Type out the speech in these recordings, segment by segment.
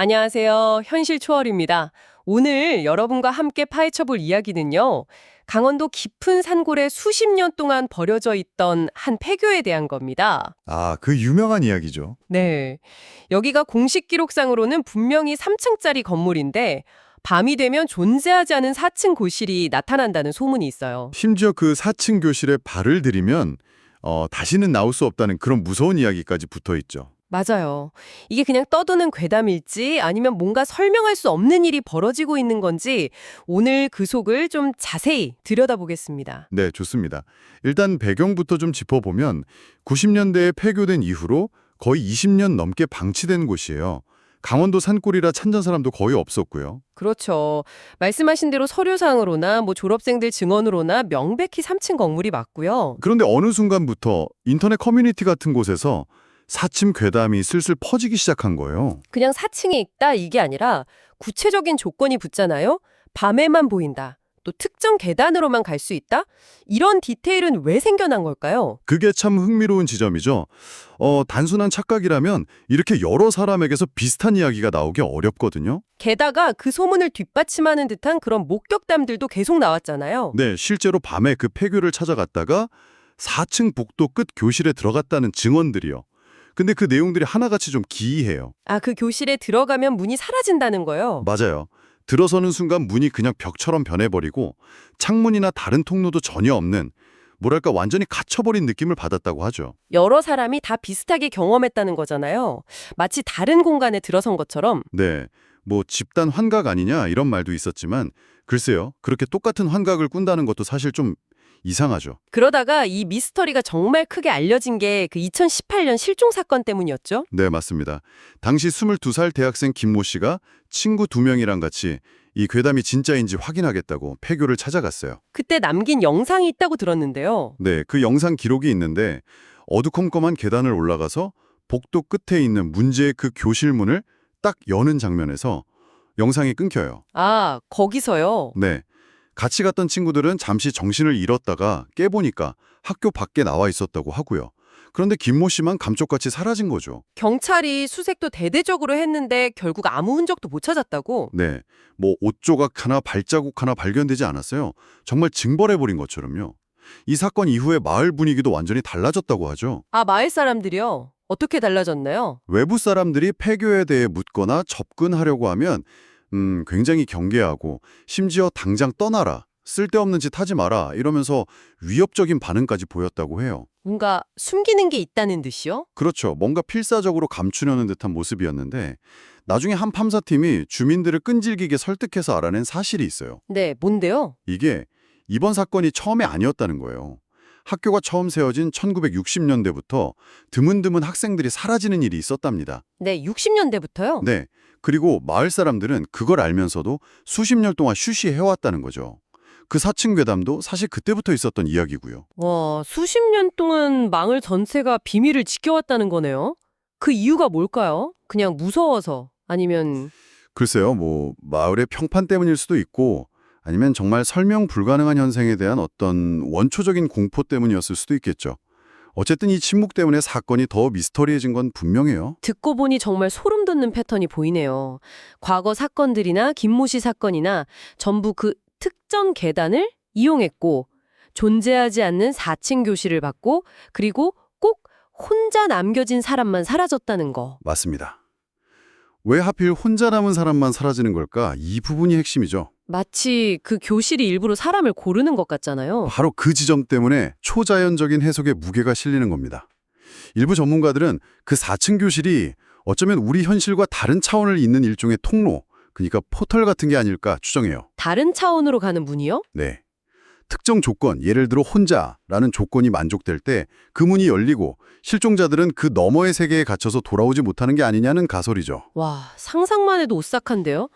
안녕하세요. 현실 초월입니다. 오늘 여러분과 함께 파헤쳐볼 이야기는요. 강원도 깊은 산골에 수십 년 동안 버려져 있던 한 폐교에 대한 겁니다. 아, 그 유명한 이야기죠. 네. 여기가 공식 기록상으로는 분명히 3층짜리 건물인데 밤이 되면 존재하지 않은 4층 고실이 나타난다는 소문이 있어요. 심지어 그 4층 교실에 발을 들이면 다시는 나올 수 없다는 그런 무서운 이야기까지 붙어 있죠. 맞아요. 이게 그냥 떠도는 괴담일지 아니면 뭔가 설명할 수 없는 일이 벌어지고 있는 건지 오늘 그 속을 좀 자세히 들여다보겠습니다. 네, 좋습니다. 일단 배경부터 좀 짚어보면 90년대에 폐교된 이후로 거의 20년 넘게 방치된 곳이에요. 강원도 산골이라 찾는 사람도 거의 없었고요. 그렇죠. 말씀하신 대로 서류상으로나 졸업생들 증언으로나 명백히 3층 건물이 맞고요. 그런데 어느 순간부터 인터넷 커뮤니티 같은 곳에서 사침 괴담이 슬슬 퍼지기 시작한 거예요. 그냥 4층에 있다 이게 아니라 구체적인 조건이 붙잖아요. 밤에만 보인다. 또 특정 계단으로만 갈 수 있다? 이런 디테일은 왜 생겨난 걸까요? 그게 참 흥미로운 지점이죠. 단순한 착각이라면 이렇게 여러 사람에게서 비슷한 이야기가 나오기 어렵거든요. 게다가 그 소문을 뒷받침하는 듯한 그런 목격담들도 계속 나왔잖아요. 네, 실제로 밤에 그 폐교를 찾아갔다가 4층 복도 끝 교실에 들어갔다는 증언들이요. 근데 그 내용들이 하나같이 좀 기이해요. 아, 그 교실에 들어가면 문이 사라진다는 거요? 맞아요. 들어서는 순간 문이 그냥 벽처럼 변해버리고 창문이나 다른 통로도 전혀 없는, 뭐랄까 완전히 갇혀버린 느낌을 받았다고 하죠. 여러 사람이 다 비슷하게 경험했다는 거잖아요. 마치 다른 공간에 들어선 것처럼. 네, 뭐 집단 환각 아니냐 이런 말도 있었지만 글쎄요, 그렇게 똑같은 환각을 꾼다는 것도 사실 좀 이상하죠. 그러다가 이 미스터리가 정말 크게 알려진 게 그 2018년 실종 사건 때문이었죠. 네, 맞습니다. 당시 22살 대학생 김모 씨가 친구 2명이랑 같이 이 괴담이 진짜인지 확인하겠다고 폐교를 찾아갔어요. 그때 남긴 영상이 있다고 들었는데요. 네, 그 영상 기록이 있는데 어두컴컴한 계단을 올라가서 복도 끝에 있는 문제의 그 교실 문을 딱 여는 장면에서 영상이 끊겨요. 아, 거기서요? 네, 같이 갔던 친구들은 잠시 정신을 잃었다가 깨보니까 학교 밖에 나와 있었다고 하고요. 그런데 김모 씨만 감쪽같이 사라진 거죠. 경찰이 수색도 대대적으로 했는데 결국 아무 흔적도 못 찾았다고? 네, 뭐 옷 조각 하나 발자국 하나 발견되지 않았어요. 정말 징벌해버린 것처럼요. 이 사건 이후에 마을 분위기도 완전히 달라졌다고 하죠. 아, 마을 사람들이요? 어떻게 달라졌나요? 외부 사람들이 폐교에 대해 묻거나 접근하려고 하면 굉장히 경계하고 심지어 당장 떠나라, 쓸데없는 짓 하지 마라 이러면서 위협적인 반응까지 보였다고 해요. 뭔가 숨기는 게 있다는 듯이요? 그렇죠. 뭔가 필사적으로 감추려는 듯한 모습이었는데 나중에 한 탐사팀이 주민들을 끈질기게 설득해서 알아낸 사실이 있어요. 네, 뭔데요? 이게 이번 사건이 처음이 아니었다는 거예요. 학교가 처음 세워진 1960년대부터 드문드문 학생들이 사라지는 일이 있었답니다. 네, 60년대부터요? 네. 그리고 마을 사람들은 그걸 알면서도 수십 년 동안 쉬쉬해왔다는 거죠. 그 4층 괴담도 사실 그때부터 있었던 이야기고요. 와, 수십 년 동안 마을 전체가 비밀을 지켜왔다는 거네요. 그 이유가 뭘까요? 그냥 무서워서 아니면 글쎄요, 뭐 마을의 평판 때문일 수도 있고 아니면 정말 설명 불가능한 현상에 대한 어떤 원초적인 공포 때문이었을 수도 있겠죠. 어쨌든 이 침묵 때문에 사건이 더 미스터리해진 건 분명해요. 듣고 보니 정말 소름 돋는 패턴이 보이네요. 과거 사건들이나 김모 씨 사건이나 전부 그 특정 계단을 이용했고 존재하지 않는 4층 교실을 받고 그리고 꼭 혼자 남겨진 사람만 사라졌다는 거. 맞습니다. 왜 하필 혼자 남은 사람만 사라지는 걸까? 이 부분이 핵심이죠. 마치 그 교실이 일부러 사람을 고르는 것 같잖아요. 바로 그 지점 때문에 초자연적인 해석에 무게가 실리는 겁니다. 일부 전문가들은 그 4층 교실이 어쩌면 우리 현실과 다른 차원을 잇는 일종의 통로, 그러니까 포털 같은 게 아닐까 추정해요. 다른 차원으로 가는 문이요? 네. 특정 조건, 예를 들어 혼자라는 조건이 만족될 때 그 문이 열리고 실종자들은 그 너머의 세계에 갇혀서 돌아오지 못하는 게 아니냐는 가설이죠. 와, 상상만 해도 오싹한데요?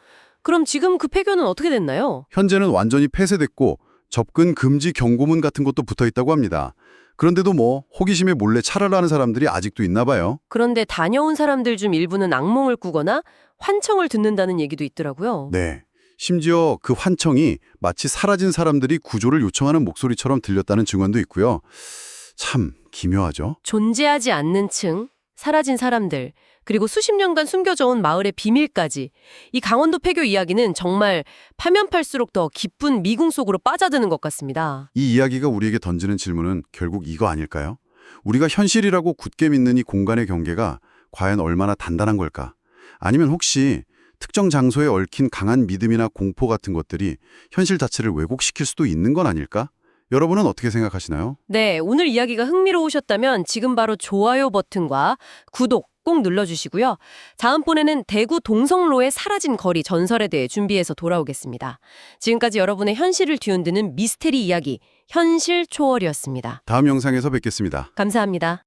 그럼 지금 그 폐교는 어떻게 됐나요? 현재는 완전히 폐쇄됐고 접근 금지 경고문 같은 것도 붙어 있다고 합니다. 그런데도 뭐 호기심에 몰래 차별하는 사람들이 아직도 있나 봐요. 그런데 다녀온 사람들 중 일부는 악몽을 꾸거나 환청을 듣는다는 얘기도 있더라고요. 네. 심지어 그 환청이 마치 사라진 사람들이 구조를 요청하는 목소리처럼 들렸다는 증언도 있고요. 참 기묘하죠? 존재하지 않는 층, 사라진 사람들, 그리고 수십 년간 숨겨져 온 마을의 비밀까지. 이 강원도 폐교 이야기는 정말 파면 팔수록 더 깊은 미궁 속으로 빠져드는 것 같습니다. 이 이야기가 우리에게 던지는 질문은 결국 이거 아닐까요? 우리가 현실이라고 굳게 믿는 이 공간의 경계가 과연 얼마나 단단한 걸까? 아니면 혹시 특정 장소에 얽힌 강한 믿음이나 공포 같은 것들이 현실 자체를 왜곡시킬 수도 있는 건 아닐까? 여러분은 어떻게 생각하시나요? 네, 오늘 이야기가 흥미로우셨다면 지금 바로 좋아요 버튼과 구독 꼭 눌러주시고요. 다음번에는 대구 동성로의 사라진 거리 전설에 대해 준비해서 돌아오겠습니다. 지금까지 여러분의 현실을 뒤흔드는 미스테리 이야기, 현실 초월이었습니다. 다음 영상에서 뵙겠습니다. 감사합니다.